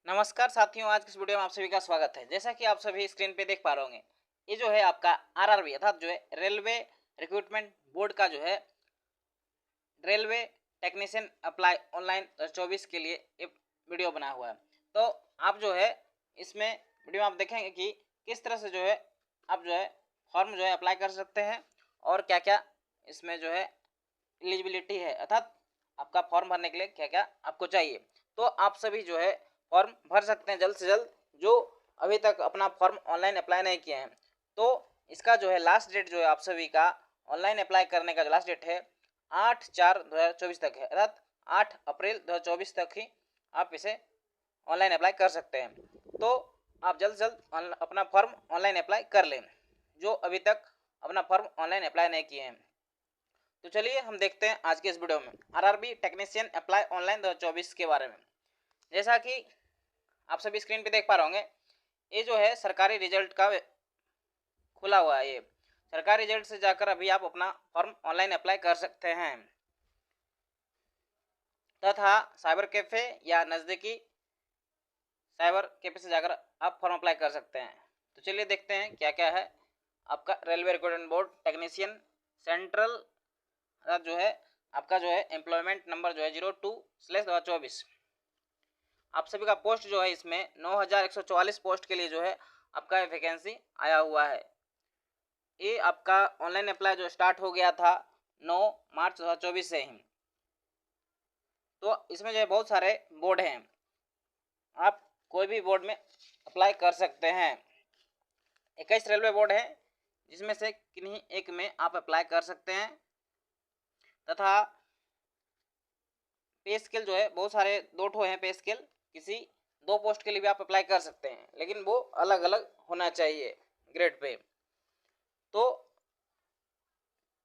नमस्कार साथियों, आज की इस वीडियो में आप सभी का स्वागत है। जैसा कि आप सभी स्क्रीन पे देख पा रहे होंगे, ये जो है आपका आरआरबी अर्थात जो है रेलवे रिक्रूटमेंट बोर्ड का जो है रेलवे टेक्नीशियन अप्लाई ऑनलाइन 2024 के लिए एक वीडियो बना हुआ है। तो आप जो है इसमें वीडियो में आप देखेंगे कि किस तरह से जो है आप जो है फॉर्म जो है अप्लाई कर सकते हैं और क्या क्या इसमें जो है एलिजिबिलिटी है अर्थात आपका फॉर्म भरने के लिए क्या क्या आपको चाहिए। तो आप सभी जो है फॉर्म भर सकते हैं जल्द से जल्द, जो अभी तक अपना फॉर्म ऑनलाइन अप्लाई नहीं किए हैं। तो इसका जो है लास्ट डेट जो है आप सभी का ऑनलाइन अप्लाई करने का जो लास्ट डेट है 8/4/2024 तक है, अर्थात 8 अप्रैल 2024 तक ही आप इसे ऑनलाइन अप्लाई कर सकते हैं। तो आप जल्द से जल्द अपना फॉर्म ऑनलाइन अप्लाई कर लें, जो अभी तक अपना फॉर्म ऑनलाइन अप्लाई नहीं किए हैं। तो चलिए हम देखते हैं आज के इस वीडियो में आरआरबी टेक्नीशियन अप्लाई ऑनलाइन 2024 के बारे में। जैसा कि आप सभी स्क्रीन पे देख पा रहे होंगे, ये जो है सरकारी रिजल्ट का खुला हुआ है। ये सरकारी रिजल्ट से जाकर अभी आप अपना फॉर्म ऑनलाइन अप्लाई कर सकते हैं तथा साइबर कैफे या नज़दीकी साइबर कैफे से जाकर आप फॉर्म अप्लाई कर सकते हैं। तो चलिए देखते हैं क्या क्या है आपका railway recruitment board technician central जो है आपका जो है एम्प्लॉयमेंट नंबर जो है 02/2024। आप सभी का पोस्ट जो है इसमें 9144 पोस्ट के लिए जो है आपका वैकेंसी आया हुआ है। ये आपका ऑनलाइन अप्लाई जो स्टार्ट हो गया था 9 मार्च 2024 से ही। तो इसमें जो है बहुत सारे बोर्ड हैं, आप कोई भी बोर्ड में अप्लाई कर सकते हैं। 21 रेलवे बोर्ड है, जिसमें से किन्हीं एक में आप अप्लाई कर सकते हैं। तथा पे स्केल जो है बहुत सारे 2 हैं पे स्केल, किसी 2 पोस्ट के लिए भी आप अप्लाई कर सकते हैं, लेकिन वो अलग अलग होना चाहिए ग्रेड पे। तो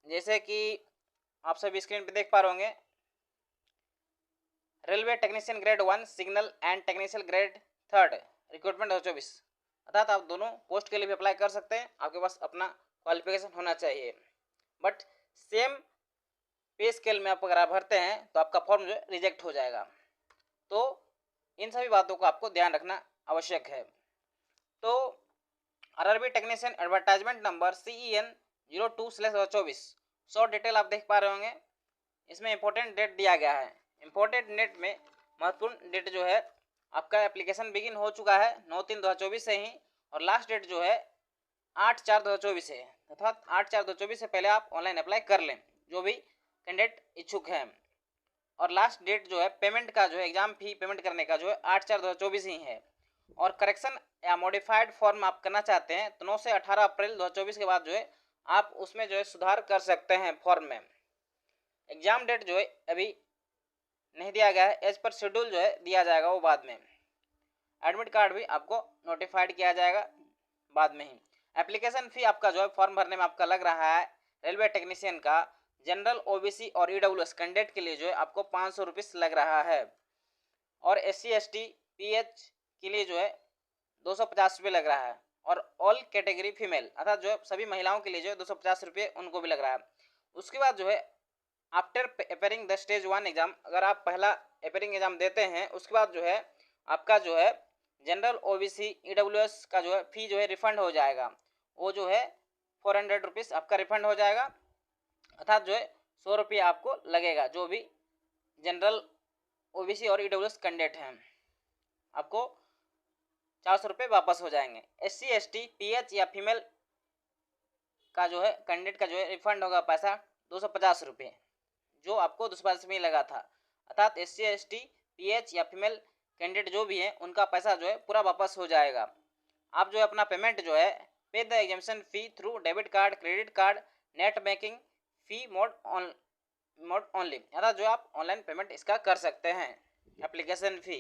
जैसे कि आप सभी स्क्रीन पे देख पा रहे होंगे, railway technician grade 1 signal and technician grade 3 recruitment 2024, अर्थात आप दोनों पोस्ट के लिए भी अप्लाई कर सकते हैं। आपके पास अपना क्वालिफिकेशन होना चाहिए, बट सेम पे स्केल में आप अगर आप भरते हैं तो आपका फॉर्म जो है रिजेक्ट हो जाएगा। तो इन सभी बातों को आपको ध्यान रखना आवश्यक है। तो RRB technician advertisement number CEN 02/2024 short detail आप देख पा रहे होंगे। इसमें इंपॉर्टेंट डेट दिया गया है। इंपॉर्टेंट डेट में महत्वपूर्ण डेट जो है आपका एप्लीकेशन बिगिन हो चुका है 9/3/2024 से ही, और लास्ट डेट जो है 8/4/2024 है, अर्थात 8/4/2024 से पहले आप ऑनलाइन अप्लाई कर लें जो भी कैंडिडेट इच्छुक हैं। और लास्ट डेट जो है पेमेंट का जो है एग्जाम फी पेमेंट करने का जो है 8/4/2024 ही है। और करेक्शन या मॉडिफाइड फॉर्म आप करना चाहते हैं तो 9 से 18 अप्रैल 2024 के बाद जो है आप उसमें जो है सुधार कर सकते हैं फॉर्म में। एग्जाम डेट जो है अभी नहीं दिया गया है, एज पर शेड्यूल जो है दिया जाएगा वो बाद में। एडमिट कार्ड भी आपको नोटिफाइड किया जाएगा बाद में ही। एप्लीकेशन फ़ी आपका जो है फॉर्म भरने में आपका लग रहा है रेलवे टेक्नीशियन का जनरल OBC और EWS कैंडिडेट के लिए जो है आपको 500 रुपीज़ लग रहा है, और SC ST PH के लिए जो है 250 रुपये लग रहा है, और ऑल कैटेगरी फीमेल अर्थात जो है सभी महिलाओं के लिए जो है 250 रुपये उनको भी लग रहा है। उसके बाद जो है after appearing the stage 1 exam, अगर आप पहला अपेयरिंग एग्जाम देते हैं उसके बाद जो है आपका जो है जनरल OBC EWS का जो है फ़ी जो है रिफंड हो जाएगा। वो जो है 400 रुपीज़ आपका रिफंड हो जाएगा, अर्थात जो है 100 रुपये आपको लगेगा। जो भी जनरल OBC और EWS कैंडिडेट हैं आपको 400 रुपये वापस हो जाएंगे। SC ST PH या फीमेल का जो है कैंडिडेट का जो है रिफंड होगा पैसा 250 रुपये, जो आपको 250 में लगा था, अर्थात SC ST PH या फीमेल कैंडिडेट जो भी हैं उनका पैसा जो है पूरा वापस हो जाएगा। आप जो है अपना पेमेंट जो है पे the examination fee through debit card, credit card, net banking fee mode only, अर्थात जो आप ऑनलाइन पेमेंट इसका कर सकते हैं एप्लीकेशन फ़ी।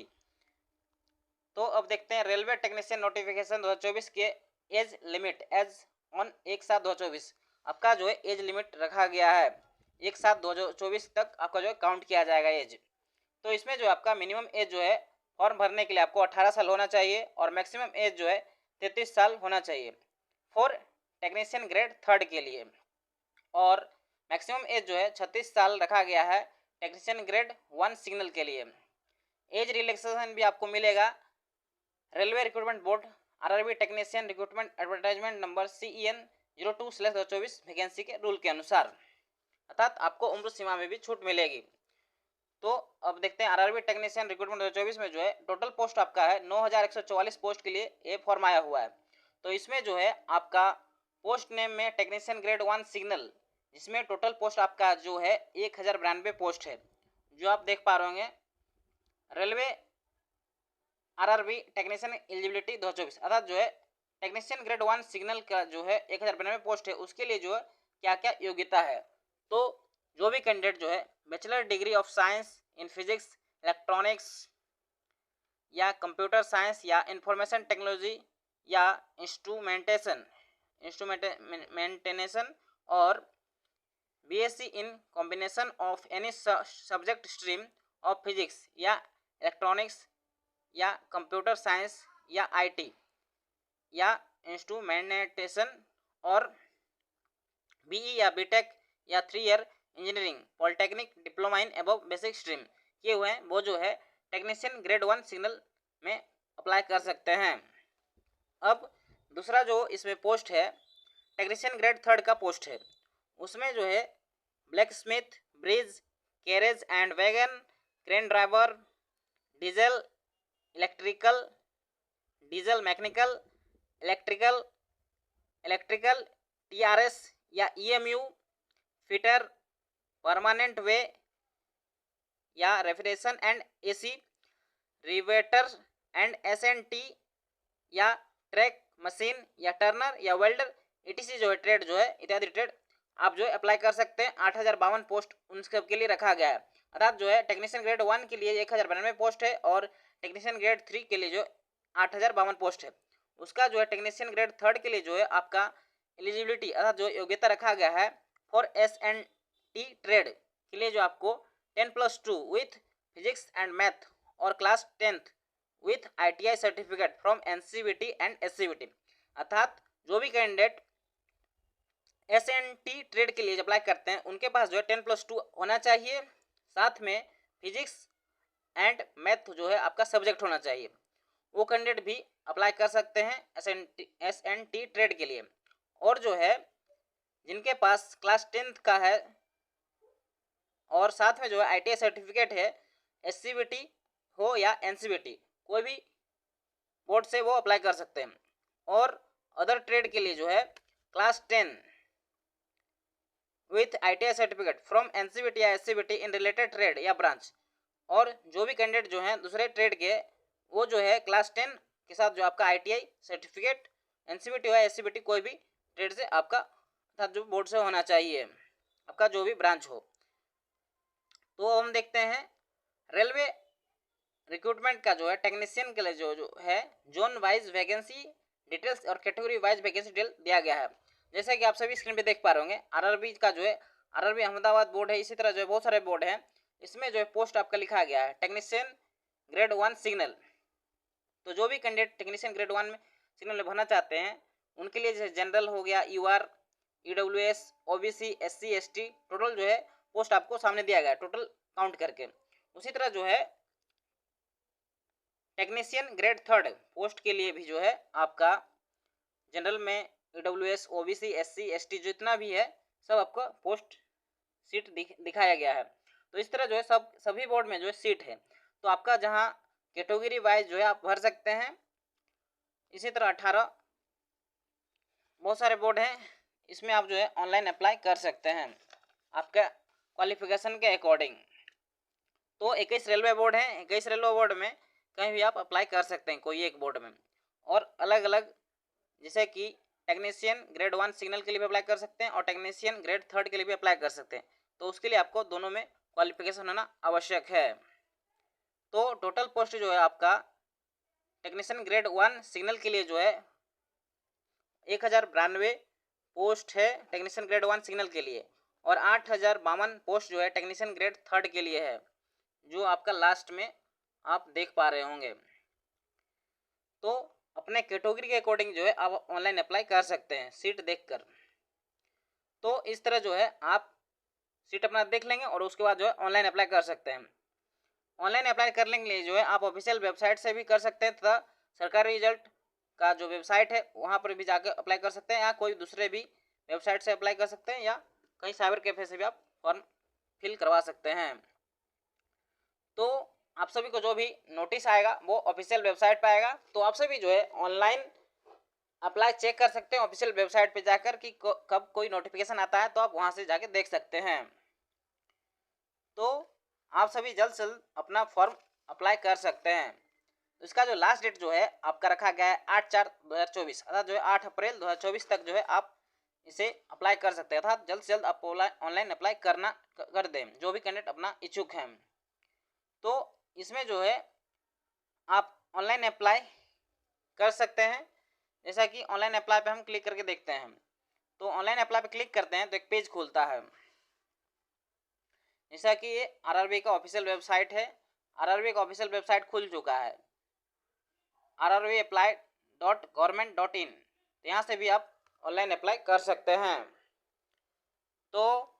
तो अब देखते हैं रेलवे टेक्नीशियन नोटिफिकेशन 2024 के एज लिमिट एज ऑन 1/7/2024। आपका जो है एज लिमिट रखा गया है 1/7/2024 तक आपका जो है काउंट किया जाएगा एज। तो इसमें जो आपका मिनिमम एज जो है फॉर्म भरने के लिए आपको 18 साल होना चाहिए, और मैक्सिमम एज जो है 33 साल होना चाहिए फॉर टेक्नीशियन ग्रेड 3 के लिए, और मैक्सिमम एज जो है 36 साल रखा गया है टेक्नीशियन ग्रेड 1 सिग्नल के लिए। एज रिलैक्सेशन भी आपको मिलेगा railway recruitment board RRB technician recruitment advertisement number CEN 02/2024 vacancy के रूल के अनुसार, अर्थात आपको उम्र सीमा में भी छूट मिलेगी। तो अब देखते हैं आरआरबी टेक्नीशियन रिक्रूटमेंट 2024 में जो है टोटल पोस्ट आपका है 9144 पोस्ट के लिए ये फॉर्म आया हुआ है। तो इसमें जो है आपका पोस्ट नेम में टेक्नीशियन ग्रेड 1 सिग्नल, जिसमें टोटल पोस्ट आपका जो है 1092 पोस्ट है, जो आप देख पा रहे होंगे। रेलवे आरआरबी टेक्नीशियन एलिजिबिलिटी 2024, अर्थात जो है टेक्नीशियन ग्रेड 1 सिग्नल का जो है 1092 पोस्ट है, उसके लिए जो है क्या क्या योग्यता है। तो जो भी कैंडिडेट जो है bachelor degree of science in physics, electronics या कंप्यूटर साइंस या इंफॉर्मेशन टेक्नोलॉजी या इंस्ट्रूमेंटेशन और BSc in combination of any subject stream of physics या इलेक्ट्रॉनिक्स या कंप्यूटर साइंस या IT या इंस्ट्रूमेंटेशन और BE या BTech या 3 year engineering polytechnic diploma in above basic stream किए हुए हैं, वो जो है टेक्नीशियन ग्रेड 1 सिग्नल में अप्लाई कर सकते हैं। अब दूसरा जो इसमें पोस्ट है टेक्नीशियन ग्रेड 3 का पोस्ट है, उसमें जो है black Smith, bridge, carriage and wagon, crane driver, diesel electrical, diesel mechanical, electrical TRS या EMU फिटर, परमानेंट वे या refrigeration and AC, riveter and SNT या ट्रैक मशीन या टर्नर या वेल्डर ETC जो है ट्रेड जो है इत्यादि ट्रेड आप जो है अप्लाई कर सकते हैं। 8052 पोस्ट उन सब के लिए रखा गया है, अर्थात जो है टेक्नीशियन ग्रेड 1 के लिए 1092 पोस्ट है और टेक्नीशियन ग्रेड 3 के लिए जो 8052 पोस्ट है। उसका जो है टेक्नीशियन ग्रेड 3 के लिए जो है आपका एलिजिबिलिटी अर्थात जो योग्यता रखा गया है फॉर SNT ट्रेड के लिए जो आपको 10+2 विथ फिजिक्स एंड मैथ और class 10th with ITI certificate from NCVT and SCVT, अर्थात जो भी कैंडिडेट SNT ट्रेड के लिए अप्लाई करते हैं उनके पास जो है 10+2 होना चाहिए, साथ में फिजिक्स एंड मैथ जो है आपका सब्जेक्ट होना चाहिए। वो कैंडिडेट भी अप्लाई कर सकते हैं SNT ट्रेड के लिए। और जो है जिनके पास क्लास 10th का है और साथ में जो है ITI सर्टिफिकेट है, SCVT हो या NCVT कोई भी बोर्ड से वो अप्लाई कर सकते हैं। और अदर ट्रेड के लिए जो है class 10 with ITI certificate from NCVT या SCVT इन रिलेटेड ट्रेड या ब्रांच। और जो भी कैंडिडेट जो हैं दूसरे ट्रेड के वो जो है क्लास 10 के साथ जो आपका ITI सर्टिफिकेट NCVT या SCVT कोई भी ट्रेड से आपका अर्थात जो बोर्ड से होना चाहिए आपका जो भी ब्रांच हो। तो हम देखते हैं रेलवे रिक्रूटमेंट का जो है टेक्नीशियन के लिए जो है जोन वाइज वैकेंसी डिटेल्स और कैटेगरी वाइज वैकेंसी डिटेल दिया गया है। जैसे कि आप सभी स्क्रीन पे देख पा रहे होंगे आरआरबी का जो है आरआरबी अहमदाबाद बोर्ड है, इसी तरह जो है बहुत सारे बोर्ड हैं, इसमें जो है पोस्ट आपका लिखा गया है टेक्नीशियन ग्रेड 1 सिग्नल। तो जो भी कैंडिडेट टेक्नीशियन ग्रेड 1 में सिग्नल में भरना चाहते हैं उनके लिए जैसे जनरल हो गया, UR, EWS, OBC, SC, ST total जो है पोस्ट आपको सामने दिया गया है टोटल काउंट करके। उसी तरह जो है टेक्नीशियन ग्रेड 3 पोस्ट के लिए भी जो है आपका जनरल में EWS, OBC, SC, ST जितना भी है सब आपका पोस्ट सीट दिखाया गया है। तो इस तरह जो है सभी बोर्ड में जो है सीट है, तो आपका जहां कैटेगरी वाइज जो है आप भर सकते हैं। इसी तरह 18 बहुत सारे बोर्ड हैं, इसमें आप जो है ऑनलाइन अप्लाई कर सकते हैं आपका क्वालिफिकेशन के अकॉर्डिंग। तो 21 रेलवे बोर्ड हैं, 21 रेलवे बोर्ड में कहीं भी आप अप्लाई कर सकते हैं कोई एक बोर्ड में, और अलग अलग जैसे कि टेक्नीशियन ग्रेड 1 सिग्नल के लिए भी अप्लाई कर सकते हैं और टेक्नीशियन ग्रेड 3 के लिए भी अप्लाई कर सकते हैं। तो उसके लिए आपको दोनों में क्वालिफिकेशन होना आवश्यक है। तो टोटल पोस्ट जो है आपका टेक्नीशियन ग्रेड 1 सिग्नल के लिए जो है 1092 पोस्ट है टेक्नीशियन ग्रेड 1 सिग्नल के लिए, और 8052 पोस्ट जो है टेक्नीशियन ग्रेड 3 के लिए है, जो आपका लास्ट में आप देख पा रहे होंगे। तो अपने कैटेगरी के अकॉर्डिंग जो है आप ऑनलाइन अप्लाई कर सकते हैं सीट देखकर। तो इस तरह जो है आप सीट अपना देख लेंगे और उसके बाद जो है ऑनलाइन अप्लाई कर सकते हैं। ऑनलाइन अप्लाई करने के लिए जो है आप ऑफिशियल वेबसाइट से भी कर सकते हैं तथा सरकारी रिजल्ट का जो वेबसाइट है वहाँ पर भी जाकर अप्लाई कर सकते हैं, या कोई दूसरे भी वेबसाइट से अप्लाई कर सकते हैं, या कहीं साइबर कैफे से भी आप फॉर्म फिल करवा सकते हैं। तो आप सभी को जो भी नोटिस आएगा वो ऑफिशियल वेबसाइट पर आएगा, तो आप सभी जो है ऑनलाइन अप्लाई चेक कर सकते हैं ऑफिशियल वेबसाइट पे जाकर कि कब कोई नोटिफिकेशन आता है, तो आप वहाँ से जाके देख सकते हैं। तो आप सभी जल्द से जल्द अपना फॉर्म अप्लाई कर सकते हैं। तो इसका जो लास्ट डेट जो है आपका रखा गया है 8/4/2024, अर्थात जो है 8 अप्रैल 2024 तक जो है आप इसे अप्लाई कर सकते हैं, अर्थात जल्द से जल्द आप ऑनलाइन अप्लाई कर दें जो भी कैंडिडेट अपना इच्छुक हैं। तो इसमें जो है आप ऑनलाइन अप्लाई कर सकते हैं। जैसा कि ऑनलाइन अप्लाई पे हम क्लिक करके देखते हैं, तो ऑनलाइन अप्लाई पे क्लिक करते हैं तो एक पेज खुलता है। जैसा कि ये आरआरबी का ऑफिशियल वेबसाइट है, आरआरबी का ऑफिशियल वेबसाइट खुल चुका है rrbapply.government.in, तो यहाँ से भी आप ऑनलाइन अप्लाई कर सकते हैं। तो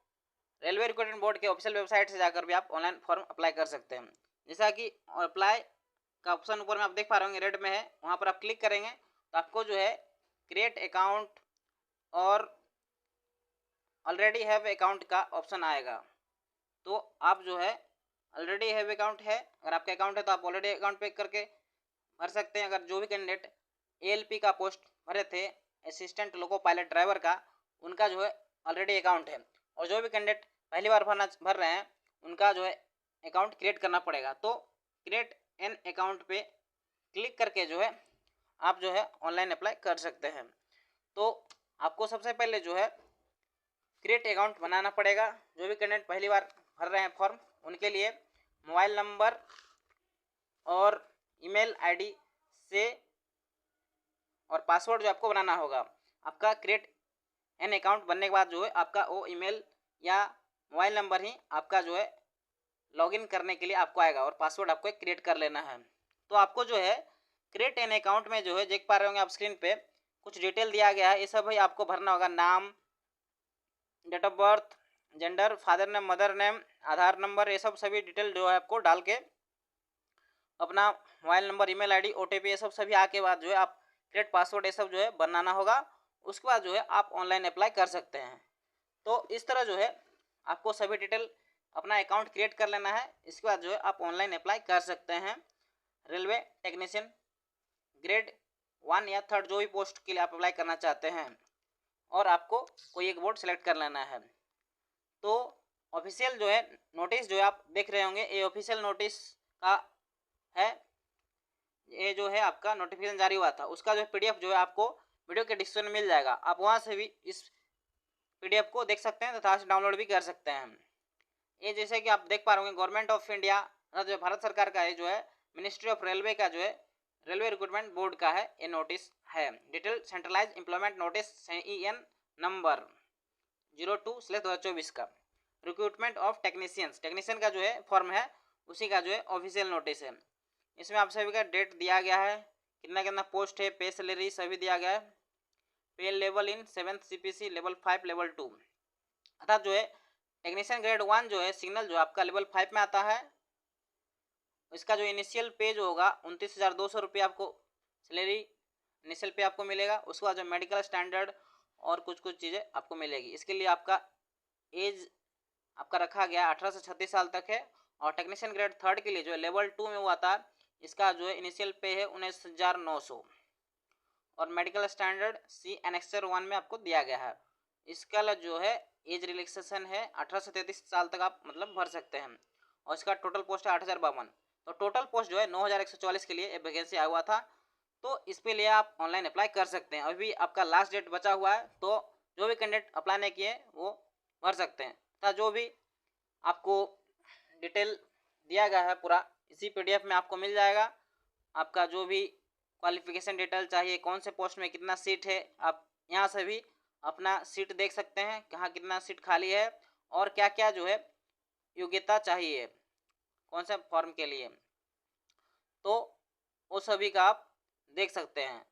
रेलवे रिक्रूटमेंट बोर्ड के ऑफिशियल वेबसाइट से जाकर भी आप ऑनलाइन फॉर्म अप्लाई कर सकते हैं। जैसा कि अप्लाई का ऑप्शन ऊपर में आप देख पा रहे होंगे रेड में है, वहाँ पर आप क्लिक करेंगे तो आपको जो है क्रिएट अकाउंट और ऑलरेडी हैव अकाउंट का ऑप्शन आएगा। तो आप जो है ऑलरेडी हैव अकाउंट है, अगर आपका अकाउंट है तो आप ऑलरेडी अकाउंट पे करके भर सकते हैं। अगर जो भी कैंडिडेट एएलपी का पोस्ट भरे थे, असिस्टेंट लोको पायलट ड्राइवर का, उनका जो है ऑलरेडी अकाउंट है, और जो भी कैंडिडेट पहली बार भर रहे हैं उनका जो है अकाउंट क्रिएट करना पड़ेगा। तो क्रिएट एन अकाउंट पे क्लिक करके जो है आप जो है ऑनलाइन अप्लाई कर सकते हैं। तो आपको सबसे पहले जो है क्रिएट अकाउंट बनाना पड़ेगा। जो भी कैंडिडेट पहली बार भर रहे हैं फॉर्म, उनके लिए मोबाइल नंबर और ईमेल आईडी से और पासवर्ड जो आपको बनाना होगा। आपका क्रिएट एन अकाउंट बनने के बाद जो है आपका वो ईमेल या मोबाइल नंबर ही आपका जो है लॉगिन करने के लिए आपको आएगा, और पासवर्ड आपको क्रिएट कर लेना है। तो आपको जो है क्रिएट एन अकाउंट में जो है देख पा रहे होंगे आप स्क्रीन पे कुछ डिटेल दिया गया है, ये सब भाई आपको भरना होगा। नाम, date of birth, gender, father name, mother name, Aadhaar number, ये सब सभी डिटेल जो है आपको डाल के अपना mobile number, email ID, OTP, ये सब सभी आके बाद जो है आप क्रिएट पासवर्ड ये सब जो है बनाना होगा। उसके बाद जो है आप ऑनलाइन अप्लाई कर सकते हैं। तो इस तरह जो है आपको सभी डिटेल अपना अकाउंट क्रिएट कर लेना है। इसके बाद जो है आप ऑनलाइन अप्लाई कर सकते हैं रेलवे टेक्नीशियन ग्रेड 1 या 3 जो भी पोस्ट के लिए आप अप्लाई करना चाहते हैं, और आपको कोई एक बोर्ड सेलेक्ट कर लेना है। तो ऑफिशियल जो है नोटिस जो है आप देख रहे होंगे, ये ऑफिशियल नोटिस का है, ये जो है आपका नोटिफिकेशन जारी हुआ था, उसका जो पीडीएफ जो है आपको वीडियो के डिस्क्रिप्शन में मिल जाएगा। आप वहाँ से भी इस पीडीएफ को देख सकते हैं तथा डाउनलोड भी कर सकते हैं। ये जैसे कि आप देख पा रहे होंगे गवर्नमेंट ऑफ इंडिया जो भारत सरकार का है, जो है मिनिस्ट्री ऑफ रेलवे का जो है रेलवे रिक्रूटमेंट बोर्ड का है, ये नोटिस है। Detail centralise employment notice CEN number 02/2024 का रिक्रूटमेंट ऑफ टेक्नीशियन का जो है फॉर्म है, उसी का जो है ऑफिशियल नोटिस है। इसमें आप सभी का डेट दिया गया है, कितना कितना पोस्ट है, पे सैलरी सभी दिया गया है। पे level in 7th CPC level 5 level 2, अर्थात जो है टेक्नीशियन ग्रेड 1 जो है सिग्नल जो आपका लेवल 5 में आता है। इसका जो इनिशियल पे जो होगा 29,200 रुपये आपको सैलरी इनिशियल पे आपको मिलेगा। उसके बाद जो मेडिकल स्टैंडर्ड और कुछ चीज़ें आपको मिलेगी। इसके लिए आपका एज आपका रखा गया 18 से 36 साल तक है। और टेक्नीशियन ग्रेड 3 के लिए जो है लेवल 2 में हुआ था, इसका जो है इनिशियल पे है 19,900, और मेडिकल स्टैंडर्ड C एनेक्सर 1 में आपको दिया गया है। इसका जो है एज रिलैक्सेशन है 18 से 33 साल तक आप मतलब भर सकते हैं, और इसका टोटल पोस्ट है 8,052। तो टोटल पोस्ट जो है 9,144 के लिए एक वैकेंसी आया हुआ था। तो इस पे लिए आप ऑनलाइन अप्लाई कर सकते हैं। अभी आपका लास्ट डेट बचा हुआ है, तो जो भी कैंडिडेट अप्लाई नहीं किए वो भर सकते हैं। तथा जो भी आपको डिटेल दिया गया है पूरा इसी पीडीएफ में आपको मिल जाएगा। आपका जो भी क्वालिफिकेशन डिटेल चाहिए, कौन से पोस्ट में कितना सीट है, आप यहाँ से भी अपना सीट देख सकते हैं, कहाँ कितना सीट खाली है और क्या क्या जो है योग्यता चाहिए कौन से फॉर्म के लिए, तो वो सभी का आप देख सकते हैं।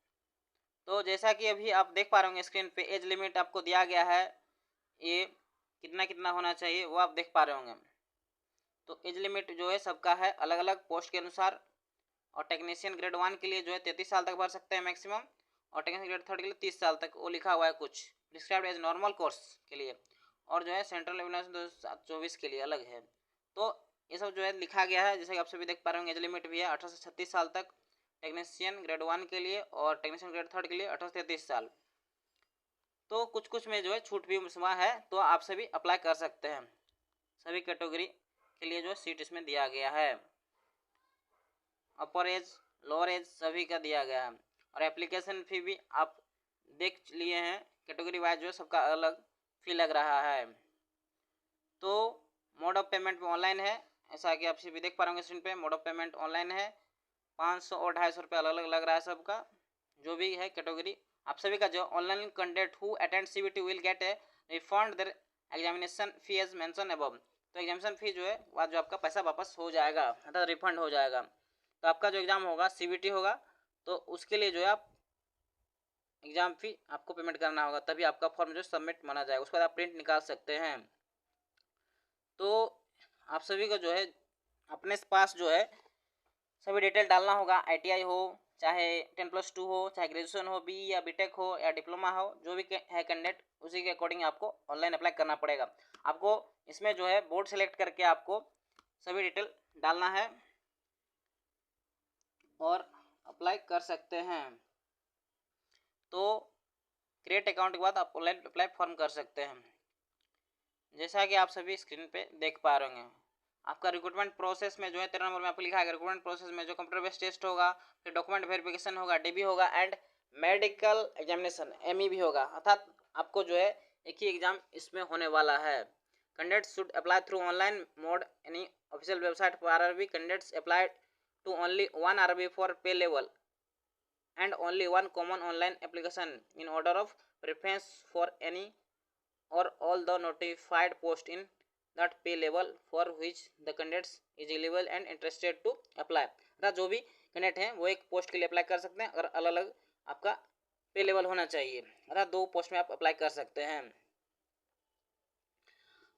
तो जैसा कि अभी आप देख पा रहे होंगे स्क्रीन पे एज लिमिट आपको दिया गया है, ये कितना कितना होना चाहिए वो आप देख पा रहे होंगे। तो एज लिमिट जो है सबका है अलग अलग पोस्ट के अनुसार। और टेक्नीशियन ग्रेड 1 के लिए जो है 33 साल तक भर सकते हैं मैक्सिमम, और टेक्नीशियन ग्रेड 3 के लिए 30 साल तक वो लिखा हुआ है कुछ, प्रिस्क्राइब्ड एज नॉर्मल कोर्स के लिए, और जो है सेंट्रल एग्जामिनेशन 2024 के लिए अलग है। तो ये सब जो है लिखा गया है, जैसे कि आप सभी देख पा रहे होंगे। एज लिमिट भी है 18 से 36 साल तक टेक्नीशियन ग्रेड 1 के लिए, और टेक्नीशियन ग्रेड 3 के लिए 18 से 33 साल। तो कुछ कुछ में जो है छूट भी हुआ है, तो आप सभी अप्लाई कर सकते हैं। सभी कैटेगरी के लिए जो सीट इसमें दिया गया है, अपर एज लोअर एज सभी का दिया गया है। और एप्लीकेशन फी भी आप देख लिए हैं, कैटेगरी वाइज जो है सबका अलग फी लग रहा है। तो मोड ऑफ पेमेंट में ऑनलाइन है, ऐसा कि आप सभी देख पा रहे होंगे स्क्रीन पे। मोड ऑफ पेमेंट ऑनलाइन है, 500 और 250 रुपये अलग अलग लग रहा है सबका, जो भी है कैटेगरी। आप सभी का जो online candidate who attend CBT will get a refund their examination fee as mention above. तो एग्जामिनेशन फी जो है वह जो आपका पैसा वापस हो जाएगा, अर्थात रिफंड हो जाएगा। तो आपका जो एग्ज़ाम होगा CBT होगा, तो उसके लिए जो है आप एग्ज़ाम फी आपको पेमेंट करना होगा, तभी आपका फॉर्म जो सबमिट माना जाएगा। उसके बाद आप प्रिंट निकाल सकते हैं। तो आप सभी को जो है अपने पास जो है सभी डिटेल डालना होगा। ITI हो, चाहे 10+2 हो, चाहे ग्रेजुएशन हो, BE या BTech हो या डिप्लोमा हो, जो भी है कैंडिडेट, उसी के अकॉर्डिंग आपको ऑनलाइन अप्लाई करना पड़ेगा। आपको इसमें जो है बोर्ड सेलेक्ट करके आपको सभी डिटेल डालना है और अप्लाई कर सकते हैं। तो क्रिएट अकाउंट के बाद आप ऑनलाइन अप्लाई फॉर्म कर सकते हैं। जैसा कि आप सभी स्क्रीन पे देख पा रहे होंगे, आपका रिक्रूटमेंट प्रोसेस में जो है 13 नंबर में आपको लिखा है रिक्रूटमेंट प्रोसेस में जो कंप्यूटर बेस्ड टेस्ट होगा, फिर डॉक्यूमेंट वेरिफिकेशन होगा, DB होगा, एंड मेडिकल एग्जामिनेशन ME भी होगा। अर्थात आपको जो है एक ही एग्जाम इसमें होने वाला है। Candidate should apply through online mode any official website for RRB। Candidates apply to only 1 RRB for pay level and only one common online application in order of preference for any or all the notified post in that pay level for which the candidates is eligible and interested to apply। अर्थात जो भी candidate हैं वो एक post के लिए apply कर सकते हैं, अगर अलग अलग आपका पे लेवल होना चाहिए, अर्थात 2 पोस्ट में आप अप्लाई कर सकते हैं।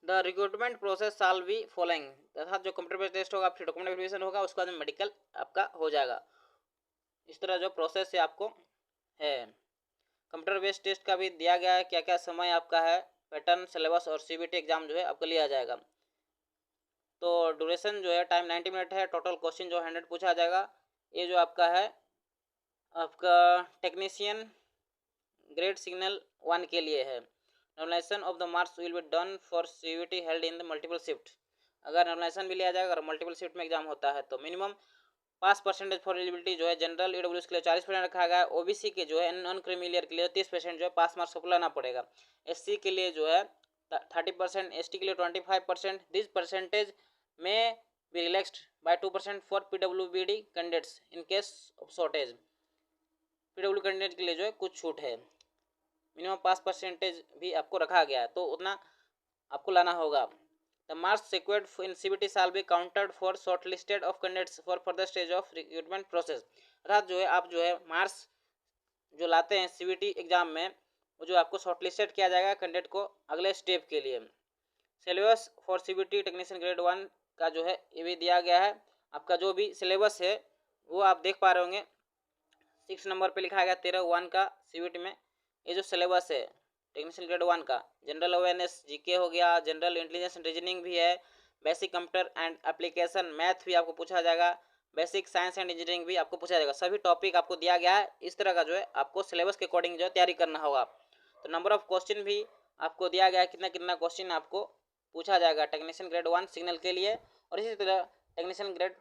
The recruitment process shall be following, अर्थात जो कंप्यूटर बेस्ड टेस्ट होगा, फिर डॉक्यूमेंट वेरिफिकेशन होगा, उसके बाद मेडिकल आपका हो जाएगा। इस तरह जो प्रोसेस है आपको है। कंप्यूटर बेस्ड टेस्ट का भी दिया गया है क्या क्या समय आपका है, पैटर्न, सिलेबस और CBT एग्जाम जो है आपको लिया जाएगा। तो ड्यूरेशन जो है टाइम 90 मिनट है। टोटल क्वेश्चन जो 100 पूछा जाएगा। ये जो आपका है आपका टेक्नीशियन ग्रेड सिग्नल 1 के लिए है। Normalisation of the marks will be done for CBT held in the multiple shift. अगर नॉर्मलाइजेशन भी लिया जाएगा, अगर मल्टीपल शिफ्ट में एग्जाम होता है तो minimum pass percentage for eligibility जो है जनरल EWS के लिए 40% रखा गया है। OBC के जो है नॉन क्रीमिलियर के लिए 30% जो है पास मार्क्स को लाना पड़ेगा। SC के लिए जो है 30%, ST के लिए 25%। This percentage may be relaxed by 2% for PWBD candidates in case of shortage. PW candidate के लिए जो है कुछ छूट है। मिनिमम पास परसेंटेज भी आपको रखा गया है, तो उतना आपको लाना होगा। The marks secured in CBT shall be counted for shortlisted of candidates for further stage of recruitment process। अर्थात जो है आप जो है मार्क्स जो लाते हैं CBT एग्जाम में, वो जो आपको शॉर्टलिस्टेड किया जाएगा कैंडिडेट को अगले स्टेप के लिए। Syllabus for CBT technician grade 1 का जो है ये भी दिया गया है। आपका जो भी सिलेबस है वो आप देख पा रहे होंगे, 6 नंबर पे लिखा गया 13(1) का CBT में। ये जो सिलेबस है टेक्नीशियन ग्रेड 1 का, जनरल अवेयरनेस GK हो गया, जनरल इंटेलिजेंस रीजनिंग भी है, basic computer and application math भी आपको पूछा जाएगा, बेसिक साइंस एंड इंजीनियरिंग भी आपको पूछा जाएगा। सभी टॉपिक आपको दिया गया है। इस तरह का जो है आपको सिलेबस के अकॉर्डिंग जो है तैयारी करना होगा। तो नंबर ऑफ क्वेश्चन भी आपको दिया गया है, कितना कितना क्वेश्चन आपको पूछा जाएगा टेक्नीशियन ग्रेड 1 सिग्नल के लिए। और इसी तरह टेक्नीशियन ग्रेड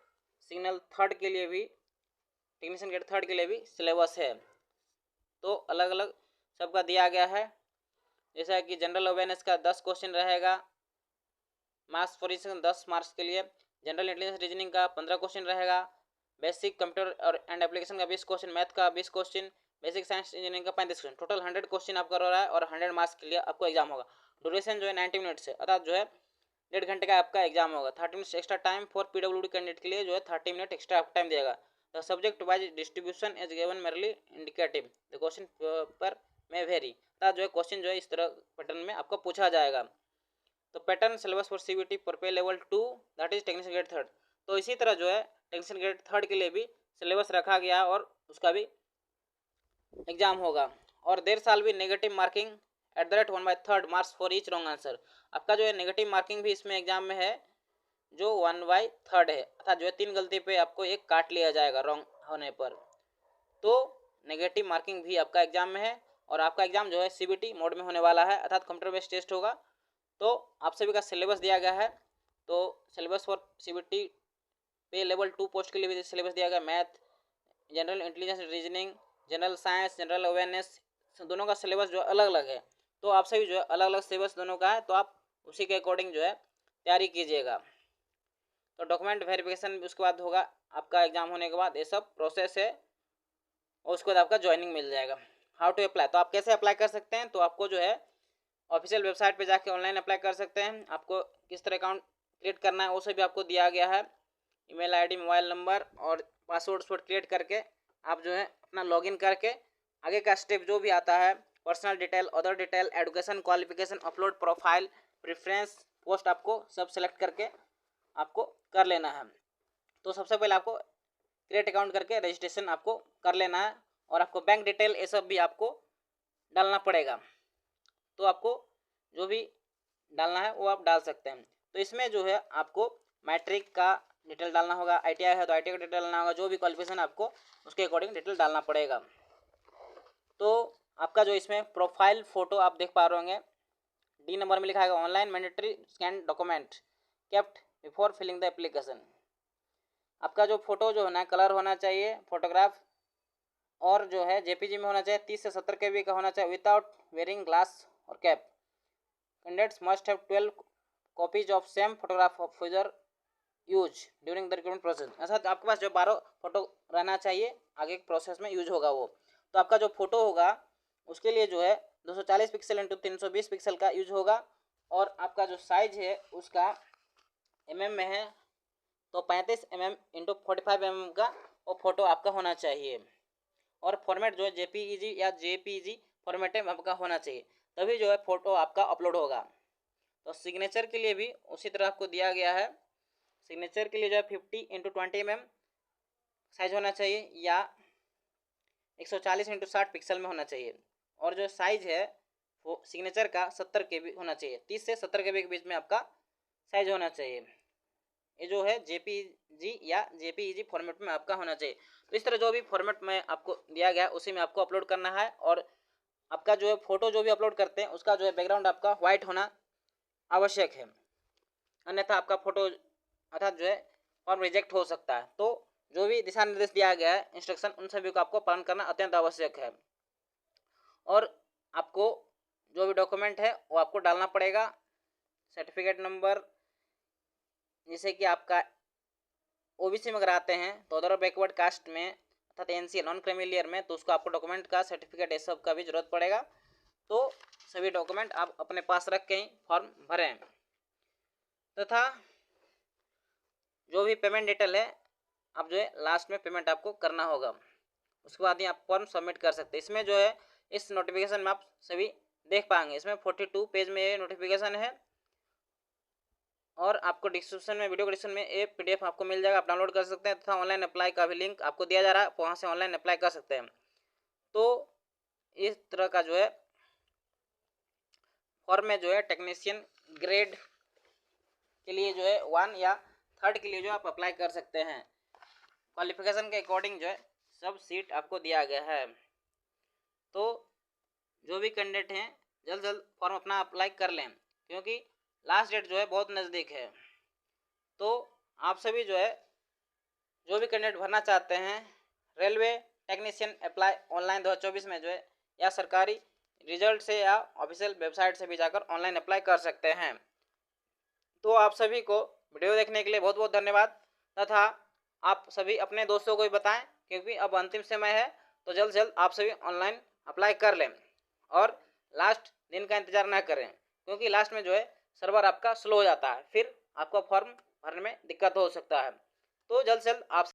सिग्नल 3 के लिए भी, टेक्नीशियन ग्रेड 3 के लिए भी सिलेबस है। तो अलग अलग सबका दिया गया है। जैसा कि जनरल अवेयरनेस का 10 क्वेश्चन रहेगा, मास फोरेंसिक 10 मार्क्स के लिए, जनरल इंटेलिजेंस रीजनिंग का 15 क्वेश्चन रहेगा, बेसिक कंप्यूटर और एंड एप्लीकेशन का 20 क्वेश्चन, मैथ का 20 क्वेश्चन, बेसिक साइंस इंजीनियरिंग का 35 क्वेश्चन, टोटल 100 क्वेश्चन आपका रह रहा है और 100 मार्क्स के लिए आपको एग्जाम होगा। ड्यूरेशन जो है 90 मिनट्स है, अर्थात जो है 1.5 घंटे का आपका एग्जाम होगा। 30 minutes extra time for PWD candidate के लिए जो है 30 मिनट एक्स्ट्रा टाइम देगा। The subject wise distribution is given merely indicative, the question paper में वेरी। जो है क्वेश्चन जो है इस तरह पैटर्न में आपको पूछा जाएगा। तो pattern syllabus for CBT for pay level 2 that is technician grade 3। तो इसी तरह जो है टेक्नीशियन ग्रेड 3 के लिए भी सिलेबस रखा गया और उसका भी एग्जाम होगा। और there shall be negative marking at the rate 1/3 marks for each wrong answer. आपका जो है नेगेटिव मार्किंग भी इसमें एग्जाम में है जो 1/3 है, अर्थात जो है 3 गलती पे आपको एक काट लिया जाएगा रॉन्ग होने पर। तो नेगेटिव मार्किंग भी आपका एग्जाम में है। और आपका एग्जाम जो है सीबीटी मोड में होने वाला है, अर्थात कंप्यूटर बेस्ड टेस्ट होगा। तो आप सभी का सिलेबस दिया गया है। तो सिलेबस फॉर सीबीटी पे लेवल 2 पोस्ट के लिए भी सिलेबस दिया गया। Math, general intelligence, reasoning, general science, general awareness, दोनों का सिलेबस जो अलग अलग है। तो आप सभी जो है अलग अलग सिलेबस दोनों का है, तो आप उसी के अकॉर्डिंग जो है तैयारी कीजिएगा। तो डॉक्यूमेंट वेरिफिकेशन उसके बाद होगा आपका एग्जाम होने के बाद, ये सब प्रोसेस है। और उसके बाद आपका ज्वाइनिंग मिल जाएगा। हाउ टू अप्लाई, तो आप कैसे अप्लाई कर सकते हैं, तो आपको जो है ऑफिशियल वेबसाइट पे जाके ऑनलाइन अप्लाई कर सकते हैं। आपको किस तरह अकाउंट क्रिएट करना है वो सब भी आपको दिया गया है। ईमेल आईडी, मोबाइल नंबर और पासवर्ड क्रिएट करके आप जो है अपना लॉगिन करके आगे का स्टेप जो भी आता है, personal detail, other detail, education qualification, upload profile, preference, post, आपको सब सेलेक्ट करके आपको कर लेना है। तो सबसे पहले आपको क्रिएट अकाउंट करके रजिस्ट्रेशन आपको कर लेना है। और आपको बैंक डिटेल ये सब भी आपको डालना पड़ेगा। तो आपको जो भी डालना है वो आप डाल सकते हैं। तो इसमें जो है आपको मैट्रिक का डिटेल डालना होगा, आईटीआई है तो आईटीआई का डिटेल डालना होगा, जो भी क्वालिफिकेशन आपको उसके अकॉर्डिंग डिटेल डालना पड़ेगा। तो आपका जो इसमें प्रोफाइल फ़ोटो आप देख पा रहे होंगे, डी नंबर में लिखा है online mandatory scan document kept before filling the application. आपका जो फोटो जो है ना कलर होना चाहिए फोटोग्राफ, और जो है जेपीजी में होना चाहिए, 30 से 70 KB का होना चाहिए, विदाउट वेयरिंग ग्लास और cap. Candidates must have 12 copies of same photograph of for use during the recruitment process. ऐसा आपके पास जो 12 फोटो रहना चाहिए, आगे के प्रोसेस में यूज होगा वो। तो आपका जो फोटो होगा उसके लिए जो है 240 पिक्सल इंटू 320 पिक्सल का यूज होगा। और आपका जो साइज है उसका में है तो 35 इंटू 45 का वो फोटो आपका होना चाहिए। और फॉर्मेट जो है जेपीईजी या जेपीजी फॉर्मेट में आपका होना चाहिए, तभी जो है फोटो आपका अपलोड होगा। तो सिग्नेचर के लिए भी उसी तरह आपको दिया गया है। सिग्नेचर के लिए जो है 50 इंटू 20 साइज होना चाहिए या 140 इंटू 60 पिक्सल में होना चाहिए। और जो साइज है वो सिग्नेचर का 70 KB होना चाहिए, 30 से 70 KB के बीच में आपका साइज होना चाहिए। ये जो है जेपीजी या जेपीईजी फॉर्मेट में आपका होना चाहिए। तो इस तरह जो भी फॉर्मेट में आपको दिया गया है उसी में आपको अपलोड करना है। और आपका जो है फोटो जो भी अपलोड करते हैं उसका जो है बैकग्राउंड आपका व्हाइट होना आवश्यक है, अन्यथा आपका फोटो अर्थात जो है फॉर्म रिजेक्ट हो सकता है। तो जो भी दिशा निर्देश दिया गया है इंस्ट्रक्शन, उन सभी को आपको पालन करना अत्यंत आवश्यक है। और आपको जो भी डॉक्यूमेंट है वो आपको डालना पड़ेगा। सर्टिफिकेट नंबर, जैसे कि आपका ओबीसी में अगर आते हैं तो अदर बैकवर्ड कास्ट में अर्थात एनसी नॉन क्रीमिलियर में, तो उसको आपको डॉक्यूमेंट का सर्टिफिकेट ये सब का भी जरूरत पड़ेगा। तो सभी डॉक्यूमेंट आप अपने पास रख के ही फॉर्म भरें। तथा जो भी पेमेंट डिटेल है आप जो है लास्ट में पेमेंट आपको करना होगा, उसके बाद ही आप फॉर्म सबमिट कर सकते हैं। इसमें जो है इस नोटिफिकेशन में आप सभी देख पाएंगे, इसमें 42 पेज में ये नोटिफिकेशन है। और आपको डिस्क्रिप्शन में, वीडियो डिस्क्रिप्शन में ये PDF आपको मिल जाएगा, आप डाउनलोड कर सकते हैं। तथा ऑनलाइन अप्लाई का भी लिंक आपको दिया जा रहा है, वहाँ से ऑनलाइन अप्लाई कर सकते हैं। तो इस तरह का जो है फॉर्म में जो है टेक्नीशियन ग्रेड के लिए जो है 1 या 3rd के लिए जो आप अप्लाई कर सकते हैं। क्वालिफिकेशन के अकॉर्डिंग जो है सब सीट आपको दिया गया है। तो जो भी कैंडिडेट हैं जल्द जल्द फॉर्म अपना अप्लाई कर लें, क्योंकि लास्ट डेट जो है बहुत नज़दीक है। तो आप सभी जो है जो भी कैंडिडेट भरना चाहते हैं रेलवे टेक्नीशियन अप्लाई ऑनलाइन 2024 में जो है या सरकारी रिजल्ट से या ऑफिशियल वेबसाइट से भी जाकर ऑनलाइन अप्लाई कर सकते हैं। तो आप सभी को वीडियो देखने के लिए बहुत बहुत धन्यवाद। तथा आप सभी अपने दोस्तों को भी बताएं, क्योंकि अब अंतिम समय है। तो जल्द से जल्द आप सभी ऑनलाइन अप्लाई कर लें और लास्ट दिन का इंतज़ार ना करें, क्योंकि लास्ट में जो है सर्वर आपका स्लो हो जाता है, फिर आपका फॉर्म भरने में दिक्कत हो सकता है। तो जल्द से जल्द आप